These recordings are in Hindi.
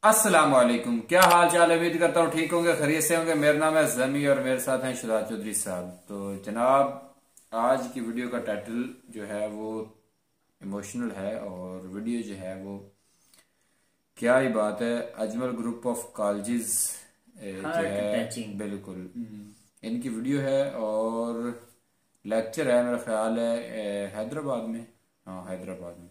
अस्सलाम वालेकुम। क्या हाल चाल है? उम्मीद करता हूँ ठीक होंगे, खैरियत से होंगे। मेरा नाम है जमी और मेरे साथ हैं शुदा चौधरी साहब। तो जनाब, आज की वीडियो का टाइटल जो है वो इमोशनल है और वीडियो जो है वो क्या ही बात है, अजमल ग्रुप ऑफ कॉलेजेस जो है, बिल्कुल इनकी वीडियो है और लेक्चर है, मेरा ख्याल है हैदराबाद में। हाँ, हैदराबाद में।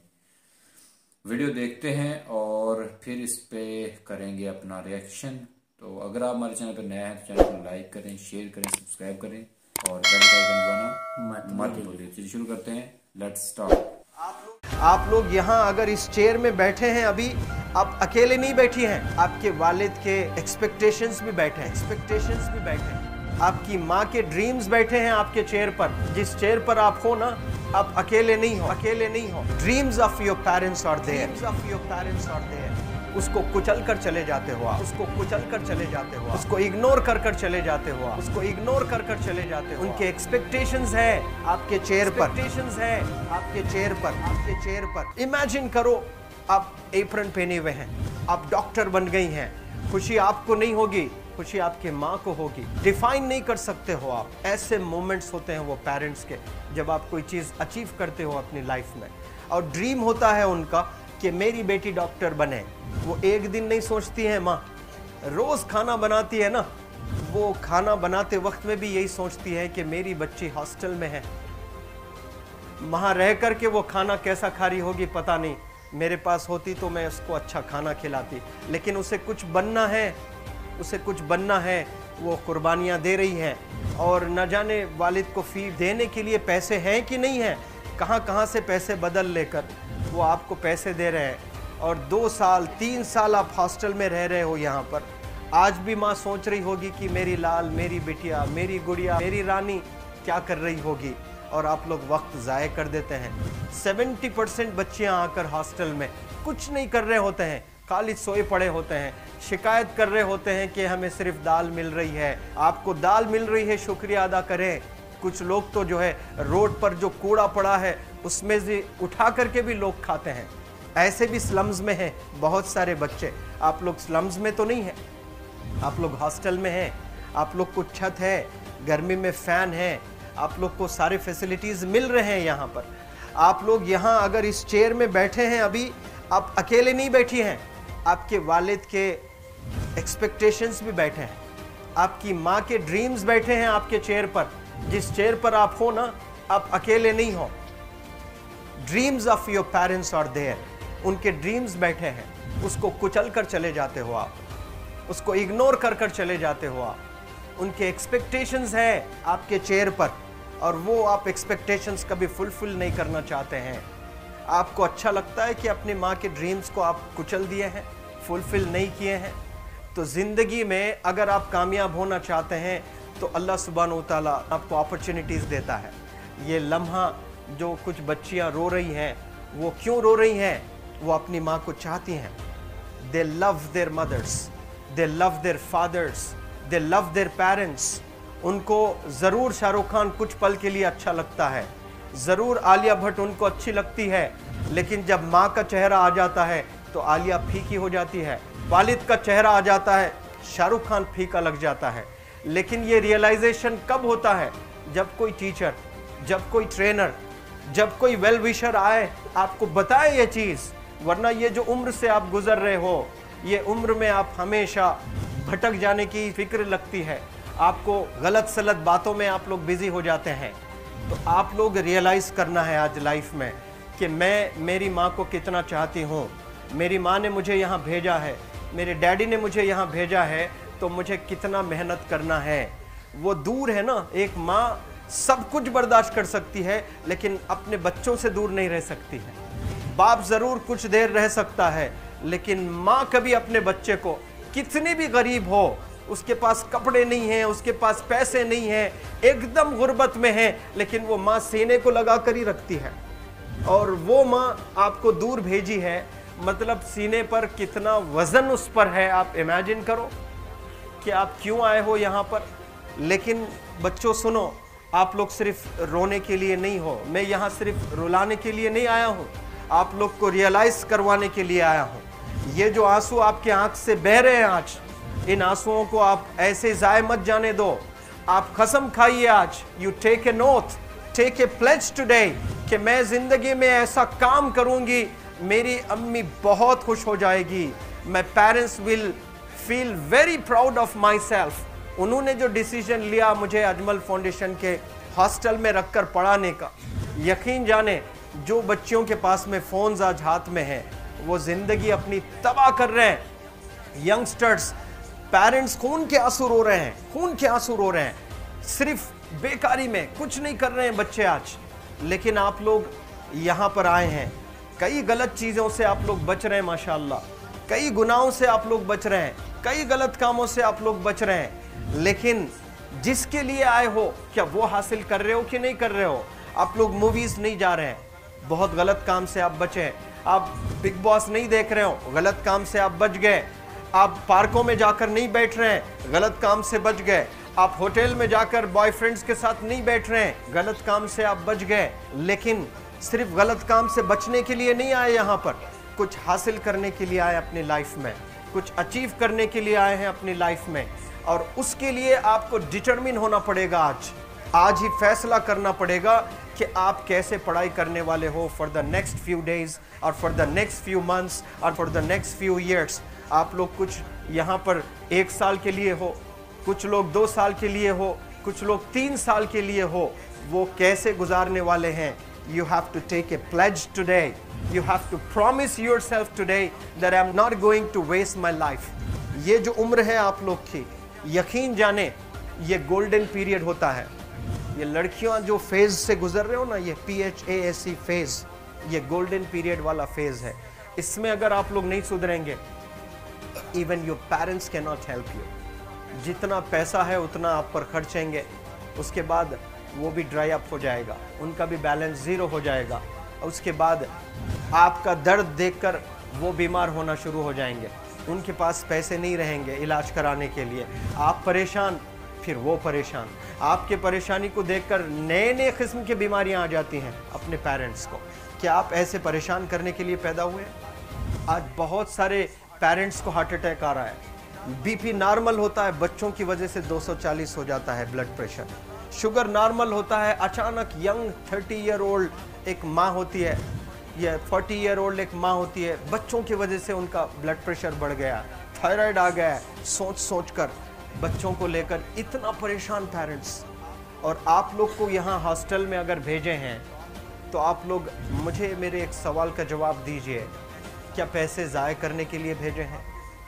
वीडियो देखते हैं और फिर इस पे करेंगे अपना रिएक्शन। तो अगर आप हमारे चैनल पर नए हैं तो चैनल को लाइक करें, शेयर करें, सब्सक्राइब करें और बेल आइकन दबाना मत भूलिए। चलिए शुरू करते हैं, लेट्स स्टार्ट। आप लोग यहाँ अगर इस चेयर में बैठे हैं अभी, आप अकेले नहीं बैठी हैं, आपके वालिद के एक्सपेक्टेशंस भी बैठे हैं, आपकी माँ के ड्रीम्स बैठे हैं आपके चेयर पर। जिस चेयर पर आप हो ना, आप अकेले नहीं हो। Dreams of your parents are there. उसको कुचल कर चले जाते हो आप, उसको इग्नोर कर चले जाते हो आप, उनके एक्सपेक्टेशंस है आपके चेयर पर। इमेजिन करो, आप एप्रन पहने हुए हैं, आप डॉक्टर बन गई हैं। खुशी आपको नहीं होगी, खुशी आपके माँ को होगी। डिफाइन नहीं कर सकते हो आप। ऐसे मोमेंट्स होते हैं वो पेरेंट्स के, जब आप कोई चीज़ अचीव करते हो अपनी लाइफ में और ड्रीम होता है उनका कि मेरी बेटी डॉक्टर बने। वो एक दिन नहीं सोचती है माँ, रोज़ खाना बनाती है ना, वो खाना बनाते वक्त में भी यही सोचती है कि मेरी बच्ची हॉस्टल में है, वहाँ रह कर के वो खाना कैसा खा रही होगी पता नहीं। मेरे पास होती तो मैं उसको अच्छा खाना खिलाती, लेकिन उसे कुछ बनना है, वो कुर्बानियाँ दे रही हैं और न जाने वालिद को फीड देने के लिए पैसे हैं कि नहीं हैं। कहाँ से पैसे बदल लेकर वो आपको पैसे दे रहे हैं और 2 साल 3 साल आप हॉस्टल में रह रहे हो यहाँ पर। आज भी माँ सोच रही होगी कि मेरी लाल, मेरी बिटिया, मेरी गुड़िया, मेरी रानी क्या कर रही होगी, और आप लोग वक्त ज़ाय कर देते हैं। 70% बच्चियाँ आकर हॉस्टल में कुछ नहीं कर रहे होते हैं, खाली सोए पड़े होते हैं, शिकायत कर रहे होते हैं कि हमें सिर्फ दाल मिल रही है। आपको दाल मिल रही है, शुक्रिया अदा करें। कुछ लोग तो जो है रोड पर जो कूड़ा पड़ा है उसमें से उठा करके भी लोग खाते हैं। ऐसे भी स्लम्स में हैं बहुत सारे बच्चे। आप लोग स्लम्स में तो नहीं हैं, आप लोग हॉस्टल में हैं, आप लोग को छत है, गर्मी में फ़ैन है, आप लोग को सारे फैसिलिटीज़ मिल रहे हैं यहाँ पर। आप लोग यहाँ अगर इस चेयर में बैठे हैं अभी, आप अकेले नहीं बैठी हैं, आपके वालिद के एक्सपेक्टेशंस भी बैठे हैं, आपकी माँ के ड्रीम्स बैठे हैं आपके चेयर पर। जिस चेयर पर आप हो ना, आप अकेले नहीं हो। Dreams of your parents are there. उनके ड्रीम्स बैठे हैं, उसको कुचल कर चले जाते हो आप, उसको इग्नोर कर चले जाते हो आप। उनके एक्सपेक्टेशंस है आपके चेयर पर और वो आप एक्सपेक्टेशंस कभी फुलफिल नहीं करना चाहते हैं। आपको अच्छा लगता है कि अपनी माँ के ड्रीम्स को आप कुचल दिए हैं, फुलफिल नहीं किए हैं। तो ज़िंदगी में अगर आप कामयाब होना चाहते हैं तो अल्लाह सुब्हानहू व तआला आपको अपॉर्चुनिटीज़ देता है। ये लम्हा जो कुछ बच्चियाँ रो रही हैं, वो क्यों रो रही हैं? वो अपनी माँ को चाहती हैं। They love their mothers, they love their fathers, they love their parents. उनको ज़रूर शाहरुख खान कुछ पल के लिए अच्छा लगता है, ज़रूर आलिया भट्ट उनको अच्छी लगती है, लेकिन जब माँ का चेहरा आ जाता है तो आलिया फीकी हो जाती है। वालिद का चेहरा आ जाता है, शाहरुख खान फीका लग जाता है। लेकिन ये रियलाइजेशन कब होता है? जब कोई टीचर, जब कोई ट्रेनर, जब कोई वेल विशर आए, आपको बताए ये चीज़। वरना ये जो उम्र से आप गुजर रहे हो, ये उम्र में आप हमेशा भटक जाने की फिक्र लगती है, आपको गलत सलत बातों में आप लोग बिज़ी हो जाते हैं। तो आप लोग रियलाइज़ करना है आज लाइफ में कि मैं मेरी माँ को कितना चाहती हूँ। मेरी माँ ने मुझे यहाँ भेजा है, मेरे डैडी ने मुझे यहाँ भेजा है, तो मुझे कितना मेहनत करना है। वो दूर है ना, एक माँ सब कुछ बर्दाश्त कर सकती है लेकिन अपने बच्चों से दूर नहीं रह सकती है। बाप ज़रूर कुछ देर रह सकता है, लेकिन माँ कभी अपने बच्चे को, कितनी भी गरीब हो, उसके पास कपड़े नहीं हैं, उसके पास पैसे नहीं हैं, एकदम गुर्बत में है, लेकिन वो माँ सीने को लगा कर ही रखती है। और वो माँ आपको दूर भेजी है, मतलब सीने पर कितना वज़न उस पर है। आप इमेजिन करो कि आप क्यों आए हो यहाँ पर। लेकिन बच्चों सुनो, आप लोग सिर्फ रोने के लिए नहीं हो, मैं यहाँ सिर्फ रुलाने के लिए नहीं आया हूँ, आप लोग को रियलाइज़ करवाने के लिए आया हूँ ये जो आंसू आपके आंख से बह रहे हैं आज, इन आंसुओं को आप ऐसे जाए मत जाने दो। आप कसम खाइए आज, you take a note, take a pledge today कि मैं जिंदगी में ऐसा काम करूंगी, मेरी अम्मी बहुत खुश हो जाएगी, my parents will feel very proud of my self. उन्होंने जो डिसीजन लिया मुझे अजमल फाउंडेशन के हॉस्टल में रखकर पढ़ाने का, यकीन जाने जो बच्चियों के पास में फोन्स आज हाथ में हैं वो जिंदगी अपनी तबाह कर रहे हैं। यंगस्टर्स, पेरेंट्स खून के आंसू रो रहे हैं, खून के आंसू रो रहे हैं, सिर्फ बेकारी में कुछ नहीं कर रहे हैं बच्चे आज। लेकिन आप लोग यहाँ पर आए हैं, कई गलत चीज़ों से आप लोग बच रहे हैं माशाल्लाह, कई गुनाहों से आप लोग बच रहे हैं, कई गलत कामों से आप लोग बच रहे हैं। लेकिन जिसके लिए आए हो क्या वो हासिल कर रहे हो कि नहीं कर रहे हो? आप लोग मूवीज़ नहीं जा रहे हैं, बहुत गलत काम से आप बचे हैं। आप बिग बॉस नहीं देख रहे हो, गलत काम से आप बच गए। आप पार्कों में जाकर नहीं बैठ रहे हैं, गलत काम से बच गए। आप होटल में जाकर बॉयफ्रेंड्स के साथ नहीं बैठ रहे हैं, गलत काम से आप बच गए। लेकिन सिर्फ गलत काम से बचने के लिए नहीं आए यहाँ पर, कुछ हासिल करने के लिए आए अपनी लाइफ में, कुछ अचीव करने के लिए आए हैं अपनी लाइफ में। और उसके लिए आपको डिटरमिन होना पड़ेगा। आज ही फैसला करना पड़ेगा कि आप कैसे पढ़ाई करने वाले हो for the next few days और for the next few months और for the next few years. आप लोग कुछ यहाँ पर 1 साल के लिए हो, कुछ लोग 2 साल के लिए हो, कुछ लोग 3 साल के लिए हो, वो कैसे गुजारने वाले हैं? You have to take a pledge today. You have to promise yourself today that I'm not going to waste my life. ये जो उम्र है आप लोग की, यकीन जाने ये गोल्डन पीरियड होता है। ये लड़कियां जो फेज से गुजर रहे हो ना, ये PHASE फेज, ये गोल्डन पीरियड वाला फेज है। इसमें अगर आप लोग नहीं सुधरेंगे, even your parents can not help you. जितना पैसा है उतना आप पर खर्चेंगे, उसके बाद वो भी ड्राई अप हो जाएगा, उनका भी बैलेंस ज़ीरो हो जाएगा। उसके बाद आपका दर्द देखकर वो बीमार होना शुरू हो जाएंगे, उनके पास पैसे नहीं रहेंगे इलाज कराने के लिए। आप परेशान, फिर वो परेशान। आपके परेशानी को देखकर नए नए किस्म की बीमारियां आ जाती हैं अपने पेरेंट्स को। क्या आप ऐसे परेशान करने के लिए पैदा हुए? आज बहुत सारे पेरेंट्स को हार्ट अटैक आ रहा है, BP नॉर्मल होता है, बच्चों की वजह से 240 हो जाता है ब्लड प्रेशर। शुगर नॉर्मल होता है, अचानक यंग 30 ईयर ओल्ड एक माँ होती है या 40 ईयर ओल्ड एक माँ होती है, बच्चों की वजह से उनका ब्लड प्रेशर बढ़ गया, थायराइड आ गया है। सोच सोच कर बच्चों को लेकर इतना परेशान पेरेंट्स। और आप लोग को यहाँ हॉस्टल में अगर भेजे हैं तो आप लोग मुझे मेरे एक सवाल का जवाब दीजिए, क्या पैसे ज़ाय करने के लिए भेजे हैं?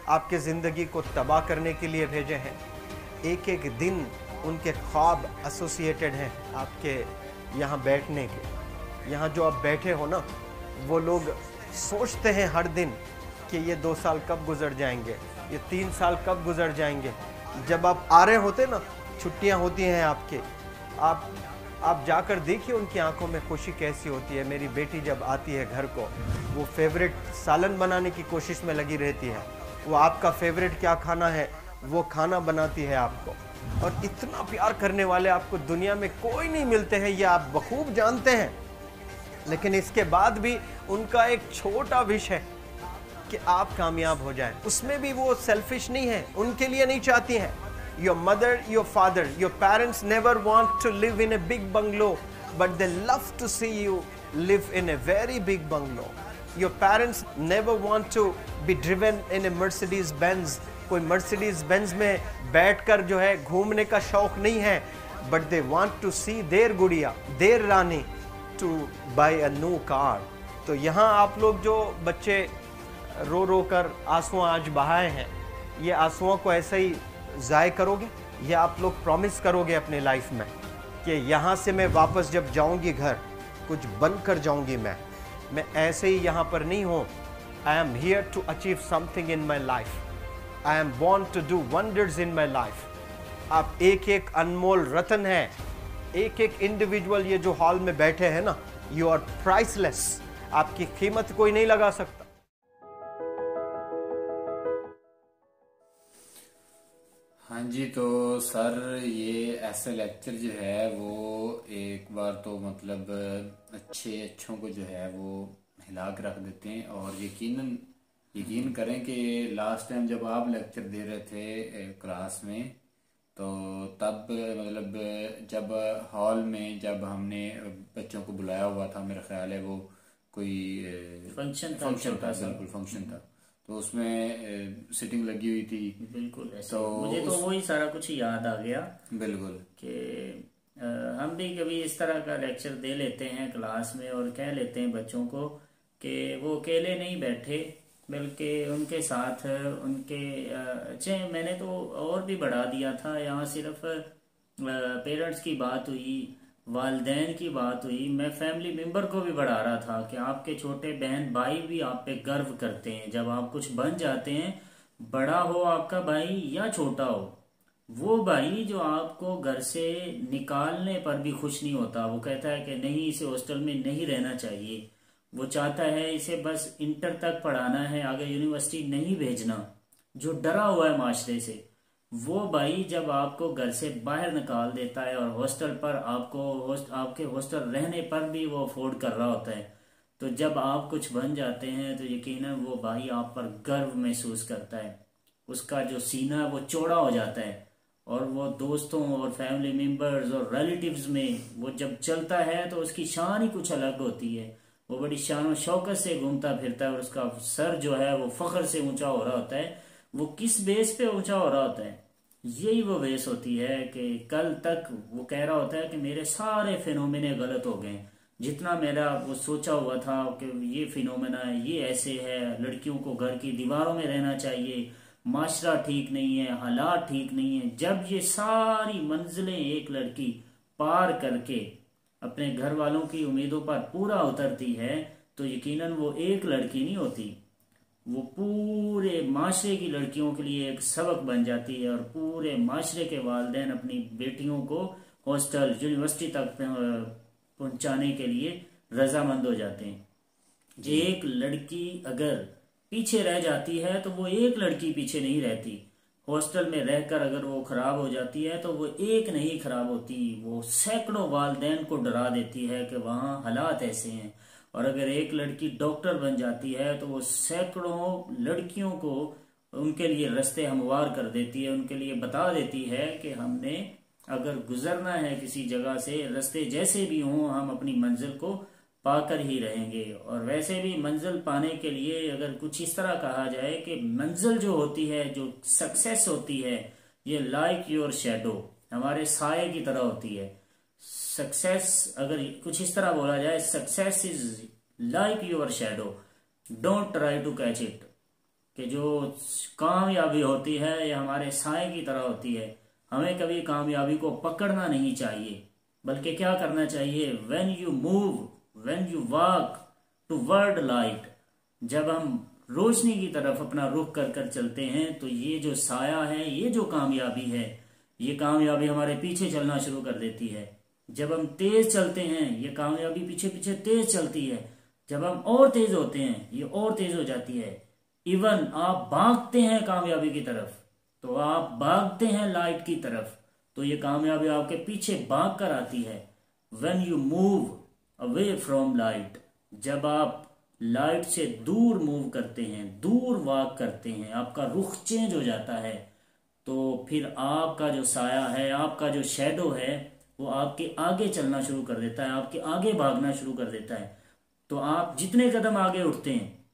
आपके ज़िंदगी को तबाह करने के लिए भेजे हैं? एक एक दिन उनके ख्वाब एसोसिएटेड हैं आपके यहाँ बैठने के। यहाँ जो आप बैठे हो ना, वो लोग सोचते हैं हर दिन कि ये 2 साल कब गुजर जाएंगे, ये 3 साल कब गुजर जाएंगे। जब आप आ रहे होते ना, छुट्टियाँ होती हैं आपके, आप जाकर देखिए उनकी आंखों में खुशी कैसी होती है। मेरी बेटी जब आती है घर को, वो फेवरेट सालन बनाने की कोशिश में लगी रहती है। वो आपका फेवरेट क्या खाना है वो खाना बनाती है आपको। और इतना प्यार करने वाले आपको दुनिया में कोई नहीं मिलते हैं, ये आप बखूब जानते हैं। लेकिन इसके बाद भी उनका एक छोटा विश है कि आप कामयाब हो जाएं। उसमें भी वो सेल्फिश नहीं है, उनके लिए नहीं चाहती हैं। Your mother, your father, your parents never want to live in a big bungalow, but they love to see you live in a very big bungalow. Your parents never want to be driven in a Mercedes Benz. कोई Mercedes Benz में बैठकर जो है घूमने का शौक नहीं है, but they want to see their गुड़िया, their Rani to buy a new car. तो यहाँ आप लोग जो बच्चे रो रो कर आंसू आज बहाए हैं, ये आंसुओं को ऐसे ही ज़ाय करोगे या आप लोग प्रॉमिस करोगे अपने लाइफ में कि यहाँ से मैं वापस जब जाऊँगी घर, कुछ बनकर जाऊँगी। मैं ऐसे ही यहाँ पर नहीं हूँ। I am here to achieve something in my life. I am born to do wonders in my life. आप एक एक अनमोल रतन है, एक एक इंडिविजुअल ये जो हॉल में बैठे हैं ना, यू आर प्राइसलेस। आपकी कीमत कोई नहीं लगा सकता। हाँ जी, तो सर ये ऐसे लेक्चर जो है वो एक बार तो मतलब अच्छों को जो है वो हिला के रख देते हैं। और यकीनन यकीन करें कि लास्ट टाइम जब आप लेक्चर दे रहे थे क्लास में, तो तब मतलब जब हॉल में जब हमने बच्चों को बुलाया हुआ था, मेरा ख्याल है वो कोई फंक्शन था, बिल्कुल फंक्शन था, तो उसमें सिटिंग लगी हुई थी। बिल्कुल तो मुझे तो वही सारा कुछ याद आ गया। बिल्कुल कि हम भी कभी इस तरह का लेक्चर दे लेते हैं क्लास में और कह लेते हैं बच्चों को कि वो अकेले नहीं बैठे, बल्कि उनके साथ उनके अच्छा मैंने तो और भी बढ़ा दिया था, यहाँ सिर्फ पेरेंट्स की बात हुई, वालदैन की बात हुई, मैं फैमिली मेंबर को भी बढ़ा रहा था कि आपके छोटे बहन भाई भी आप पे गर्व करते हैं जब आप कुछ बन जाते हैं, बड़ा हो आपका भाई या छोटा हो, वो भाई जो आपको घर से निकालने पर भी खुश नहीं होता, वो कहता है कि नहीं इसे हॉस्टल में नहीं रहना चाहिए, वो चाहता है इसे बस इंटर तक पढ़ाना है, आगे यूनिवर्सिटी नहीं भेजना, जो डरा हुआ है माशरे से, वो भाई जब आपको घर से बाहर निकाल देता है और हॉस्टल पर आपके हॉस्टल रहने पर भी वो अफोर्ड कर रहा होता है, तो जब आप कुछ बन जाते हैं तो यकीनन वो भाई आप पर गर्व महसूस करता है, उसका जो सीना वो चौड़ा हो जाता है, और वो दोस्तों और फैमिली मेंबर्स और रिलेटिव्स में वो जब चलता है तो उसकी शान ही कुछ अलग होती है, वो बड़ी शान और शौकत से घूमता फिरता है और उसका सर जो है वो फख्र से ऊंचा हो रहा होता है। वो किस बेस पे ऊंचा हो रहा होता है? यही वो बेस होती है कि कल तक वो कह रहा होता है कि मेरे सारे फिनोमेने गलत हो गए, जितना मेरा वो सोचा हुआ था कि ये फिनोमेना है, ये ऐसे है, लड़कियों को घर की दीवारों में रहना चाहिए, माशरा ठीक नहीं है, हालात ठीक नहीं है, जब ये सारी मंजिलें एक लड़की पार करके अपने घर वालों की उम्मीदों पर पूरा उतरती है, तो यकीनन वो एक लड़की नहीं होती, वो पूरे माशरे की लड़कियों के लिए एक सबक बन जाती है, और पूरे माशरे के वालिदैन अपनी बेटियों को हॉस्टल यूनिवर्सिटी तक पहुंचाने के लिए रजामंद हो जाते हैं। एक लड़की अगर पीछे रह जाती है तो वो एक लड़की पीछे नहीं रहती, हॉस्टल में रहकर अगर वो खराब हो जाती है तो वो एक नहीं खराब होती, वो सैकड़ों वालिदैन को डरा देती है कि वहाँ हालात ऐसे हैं, और अगर एक लड़की डॉक्टर बन जाती है तो वो सैकड़ों लड़कियों को उनके लिए रास्ते हमवार कर देती है, उनके लिए बता देती है कि हमने अगर गुजरना है किसी जगह से, रास्ते जैसे भी हों हम अपनी मंजिल को पाकर ही रहेंगे। और वैसे भी मंजिल पाने के लिए अगर कुछ इस तरह कहा जाए कि मंजिल जो होती है, जो सक्सेस होती है, ये लाइक योर शैडो, हमारे साये की तरह होती है। सक्सेस अगर कुछ इस तरह बोला जाए, success is like your shadow, don't try to catch it, कि जो कामयाबी होती है ये हमारे साये की तरह होती है, हमें कभी कामयाबी को पकड़ना नहीं चाहिए, बल्कि क्या करना चाहिए, when you move, when you walk toward light, जब हम रोशनी की तरफ अपना रुख कर कर चलते हैं तो ये जो साया है, ये जो कामयाबी है, ये कामयाबी हमारे पीछे चलना शुरू कर देती है। जब हम तेज चलते हैं ये कामयाबी पीछे पीछे तेज चलती है, जब हम और तेज होते हैं ये और तेज हो जाती है। इवन आप भागते हैं कामयाबी की तरफ तो आप भागते हैं लाइट की तरफ, तो ये कामयाबी आपके पीछे भाग कर आती है। When you move away from light, जब आप लाइट से दूर मूव करते हैं, दूर वॉक करते हैं, आपका रुख चेंज हो जाता है, तो फिर आपका जो साया है, आपका जो शैडो है, वो आपके आगे चलना शुरू कर देता है, आपके आगे भागना शुरू कर देता है। तो आप जितने कदम आगे उठते हैं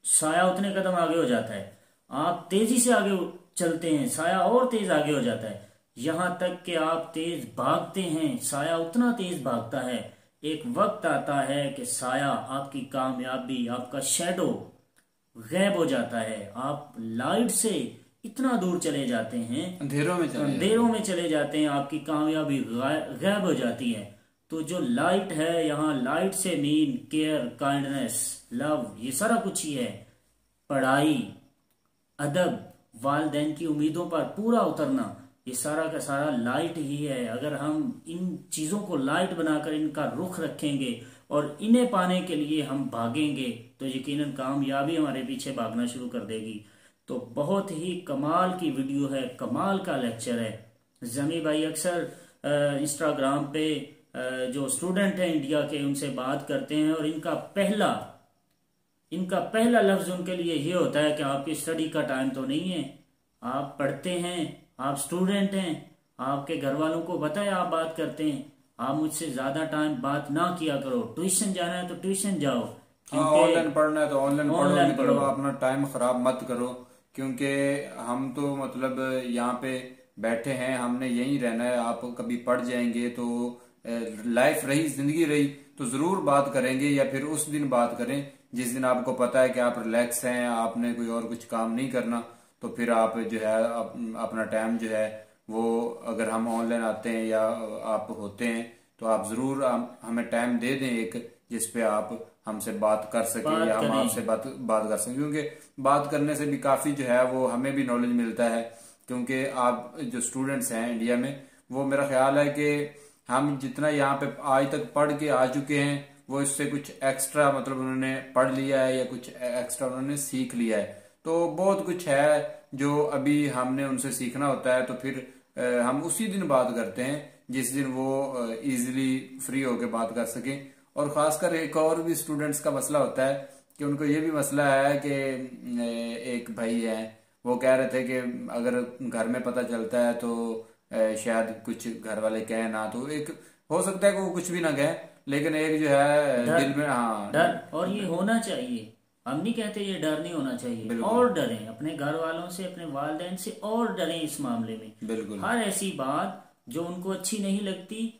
साया उतने कदम आगे हो जाता है, आप तेजी से आगे चलते हैं साया और तेज आगे हो जाता है, यहां तक कि आप तेज भागते हैं साया उतना तेज भागता है। एक वक्त आता है कि साया, आपकी कामयाबी, आपका शैडो गायब हो जाता है, आप लाइट से इतना दूर चले जाते हैं, अंधेरों में चले जाते हैं, आपकी कामयाबी गायब हो जाती है। तो जो लाइट है, यहाँ लाइट से मीन केयर, काइंडनेस, लव, ये सारा कुछ ही है। पढ़ाई, अदब, वालिदैन की उम्मीदों पर पूरा उतरना, ये सारा का सारा लाइट ही है। अगर हम इन चीजों को लाइट बनाकर इनका रुख रखेंगे और इन्हें पाने के लिए हम भागेंगे तो यकीनन कामयाबी हमारे पीछे भागना शुरू कर देगी। तो बहुत ही कमाल की वीडियो है, कमाल का लेक्चर है। जमी भाई अक्सर इंस्टाग्राम पे जो स्टूडेंट हैं इंडिया के, उनसे बात करते हैं और इनका पहला इनका पहला लफ्ज उनके लिए ये होता है कि आपकी स्टडी का टाइम तो नहीं है, आप पढ़ते हैं, आप स्टूडेंट हैं, आपके घर वालों को पता है आप बात करते हैं, आप मुझसे ज्यादा टाइम बात ना किया करो, ट्यूशन जाना है तो ट्यूशन जाओ, ऑनलाइन पढ़ना है तो ऑनलाइन पढ़ो, अपना टाइम खराब मत करो। क्योंकि हम तो मतलब यहाँ पे बैठे हैं, हमने यहीं रहना है। आप कभी पढ़ जाएंगे तो लाइफ रही, जिंदगी रही तो जरूर बात करेंगे, या फिर उस दिन बात करें जिस दिन आपको पता है कि आप रिलैक्स हैं, आपने कोई और कुछ काम नहीं करना। तो फिर आप जो है अपना टाइम जो है वो, अगर हम ऑनलाइन आते हैं या आप होते हैं तो आप जरूर हमें टाइम दे दें एक, जिसपे आप हमसे बात कर सकें या हम आपसे बात कर सकें। क्योंकि बात करने से भी काफी जो है वो हमें भी नॉलेज मिलता है। क्योंकि आप जो स्टूडेंट्स हैं इंडिया में, वो मेरा ख्याल है कि हम जितना यहाँ पे आज तक पढ़ के आ चुके हैं, वो इससे कुछ एक्स्ट्रा मतलब उन्होंने पढ़ लिया है या कुछ एक्स्ट्रा उन्होंने सीख लिया है। तो बहुत कुछ है जो अभी हमने उनसे सीखना होता है। तो फिर हम उसी दिन बात करते हैं जिस दिन वो इजीली फ्री होके बात कर सकें। और खासकर एक और भी स्टूडेंट्स का मसला होता है कि उनको ये भी मसला है कि एक भाई है, वो कह रहे थे कि अगर घर में पता चलता है तो शायद कुछ घर वाले कहें ना, तो एक हो सकता है कि वो कुछ भी ना कहें, लेकिन एक जो है दिल में डर, और ये होना चाहिए। हम नहीं कहते ये डर नहीं होना चाहिए, और डरें अपने घर वालों से, अपने वालिदैन से, और डरें इस मामले में। बिल्कुल हर ऐसी बात जो उनको अच्छी नहीं लगती,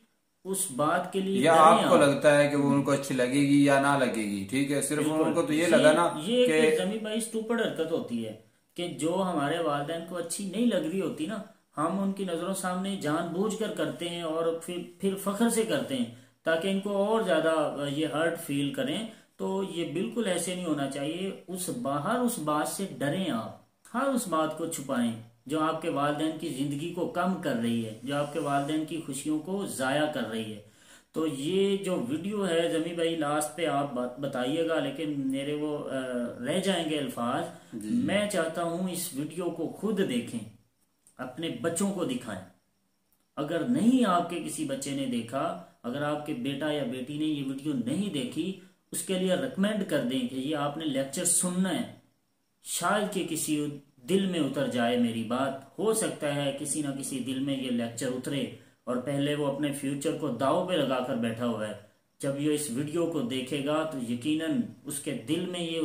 उस बात के लिए या आपको लगता है कि वो उनको अच्छी लगेगी या ना लगेगी, ठीक है, सिर्फ उनको तो ये लगा ना ये जमी भाई स्टूपिड हरकत होती है कि जो हमारे वालिदैन को अच्छी नहीं लग रही होती ना, हम उनकी नजरों सामने जानबूझकर करते हैं और फिर फख्र से करते हैं ताकि इनको और ज्यादा ये हर्ट फील करें। तो ये बिल्कुल ऐसे नहीं होना चाहिए। उस बात से डरें आप, हर उस बात को छुपाएं जो आपके वालिदैन की जिंदगी को कम कर रही है, जो आपके वालिदैन की खुशियों को जाया कर रही है। तो ये जो वीडियो है जमी भाई, लास्ट पे आप बताइएगा, लेकिन मेरे वो रह जाएंगे अल्फाज। मैं चाहता हूं इस वीडियो को खुद देखें, अपने बच्चों को दिखाएं। अगर नहीं आपके किसी बच्चे ने देखा, अगर आपके बेटा या बेटी ने ये वीडियो नहीं देखी, उसके लिए रिकमेंड कर दें कि ये आपने लेक्चर सुनना है। शायद कि किसी दिल में उतर जाए मेरी बात, हो सकता है किसी ना किसी दिल में ये लेक्चर उतरे, और पहले वो अपने फ्यूचर को दांव पे लगाकर बैठा हुआ है। जब ये इस वीडियो को देखेगा तो यकीनन उसके दिल में ये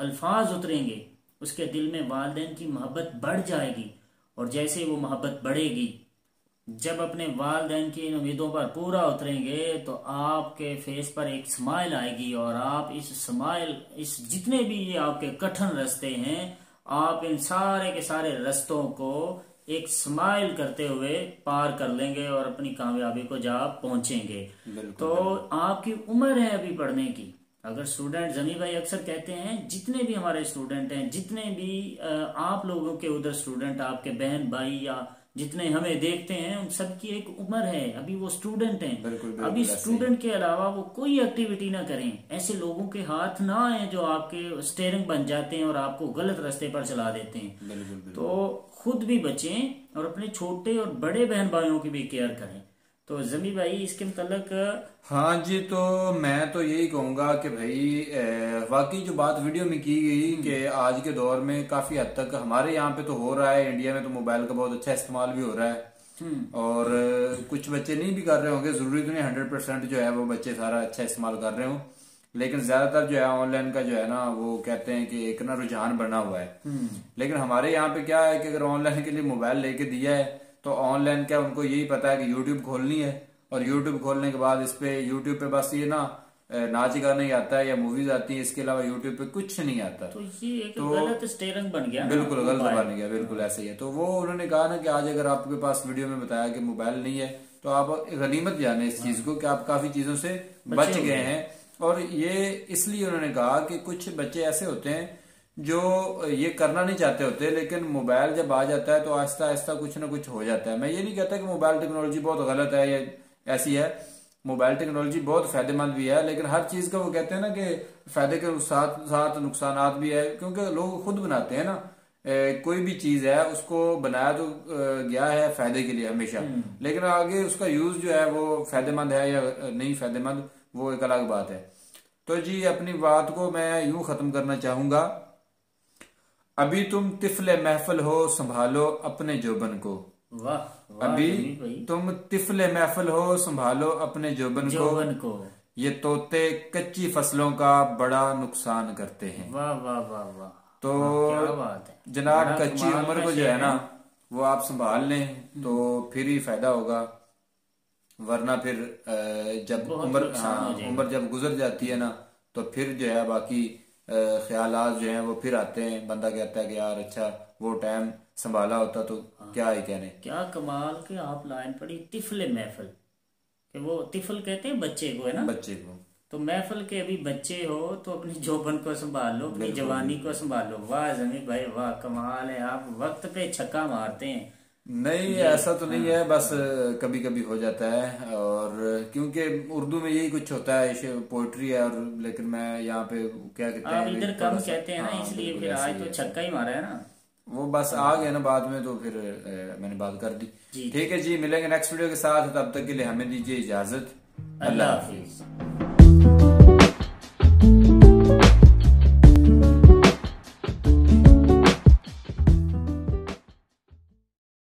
अल्फाज उतरेंगे, उसके दिल में वालिदैन की मोहब्बत बढ़ जाएगी। और जैसे वो मोहब्बत बढ़ेगी, जब अपने वालिदैन की इन उम्मीदों पर पूरा उतरेंगे, तो आपके फेस पर एक स्माइल आएगी, और आप इस स्माइल, इस जितने भी ये आपके कठिन रास्ते हैं, आप इन सारे के सारे रास्तों को एक स्माइल करते हुए पार कर लेंगे और अपनी कामयाबी को जा पहुंचेंगे। तो आपकी उम्र है अभी पढ़ने की। अगर स्टूडेंट, जमी भाई अक्सर कहते हैं, जितने भी हमारे स्टूडेंट हैं, जितने भी आप लोगों के उधर स्टूडेंट, आपके बहन भाई या जितने हमें देखते हैं, उन सबकी एक उम्र है, अभी वो स्टूडेंट हैं। अभी स्टूडेंट के अलावा वो कोई एक्टिविटी ना करें, ऐसे लोगों के हाथ ना आए जो आपके स्टीयरिंग बन जाते हैं और आपको गलत रास्ते पर चला देते हैं। तो खुद भी बचें और अपने छोटे और बड़े बहन भाइयों की भी केयर करें। तो जमी भाई इसके मतलब, हाँ जी, तो मैं तो यही कहूंगा कि भाई वाकई जो बात वीडियो में की गई कि आज के दौर में काफी हद तक हमारे यहाँ पे तो हो रहा है, इंडिया में तो मोबाइल का बहुत अच्छा इस्तेमाल भी हो रहा है। और कुछ बच्चे नहीं भी कर रहे होंगे, जरूरी तो नहीं 100% जो है वो बच्चे सारा अच्छा इस्तेमाल कर रहे हो, लेकिन ज्यादातर जो है ऑनलाइन का जो है ना, वो कहते हैं कि एक ना रुझान बना हुआ है। लेकिन हमारे यहाँ पे क्या है कि अगर ऑनलाइन के लिए मोबाइल लेके दिया है तो ऑनलाइन क्या उनको यही पता है कि यूट्यूब खोलनी है, और यूट्यूब खोलने के बाद इस पे यूट्यूब पे बस ये ना नाच गाना ही आता है या मूवीज आती है, इसके अलावा यूट्यूब पे कुछ नहीं आता। तो ये एक गलत स्टीयरिंग बन गया, बिल्कुल गलत बन गया, बिल्कुल ऐसे ही है। तो वो उन्होंने कहा ना कि आज अगर आपके पास वीडियो में बताया कि मोबाइल नहीं है, तो आप गनीमत जाने इस चीज को कि आप काफी चीजों से बच गए हैं। और ये इसलिए उन्होंने कहा कि कुछ बच्चे ऐसे होते हैं जो ये करना नहीं चाहते होते, लेकिन मोबाइल जब आ जाता है तो आहिस्ता आहिस्ता कुछ ना कुछ हो जाता है। मैं ये नहीं कहता कि मोबाइल टेक्नोलॉजी बहुत गलत है या ऐसी है, मोबाइल टेक्नोलॉजी बहुत फायदेमंद भी है, लेकिन हर चीज का वो कहते हैं ना कि फायदे के साथ साथ नुकसान भी है, क्योंकि लोग खुद बनाते हैं ना। कोई भी चीज है उसको बनाया तो गया है फायदे के लिए हमेशा, लेकिन आगे उसका यूज जो है वो फायदेमंद है या नहीं फायदेमंद, वो एक अलग बात है। तो जी अपनी बात को मैं यूं खत्म करना चाहूंगा, अभी तुम तिफले महफिल हो संभालो अपने जोबन को। वाह वाह अभी भाई। तुम तिफले महफिल हो संभालो अपने जोबन को, ये तोते कच्ची फसलों का बड़ा नुकसान करते हैं। वाह वाह वाह वाह। तो क्या बात है जनाब, कच्ची उम्र को जो है ना वो आप संभाल लें तो फिर ही फायदा होगा, वरना फिर जब उम्र जब गुजर जाती है ना तो फिर जो है बाकी ख्यालात जो हैं वो फिर आते हैं। बंदा कहता है कि यार अच्छा वो टाइम संभाला होता तो क्या ही कहने। क्या कमाल के आप लाइन पढ़ी, तिफले महफिल, कि वो तिफल कहते हैं बच्चे को, है ना, बच्चे को। तो महफिल के अभी बच्चे हो तो अपनी जोबन को संभाल लो, अपनी जवानी को संभाल लो। वाह जमी भाई वाह, कमाल है, आप वक्त पे छक्का मारते हैं। नहीं ऐसा तो नहीं है, बस कभी कभी हो जाता है, और क्योंकि उर्दू में यही कुछ होता है, पोइट्री है, और लेकिन मैं यहाँ पे क्या कहते हैं आप इधर कम कहते हैं ना, इसलिए फिर आज तो छक्का ही मारा है ना, वो बस आ गया ना बाद में, तो फिर मैंने बात कर दी। ठीक है जी, मिलेंगे नेक्स्ट वीडियो के साथ, तब तक के लिए हमें दीजिए इजाजत। अल्लाह हाफिज।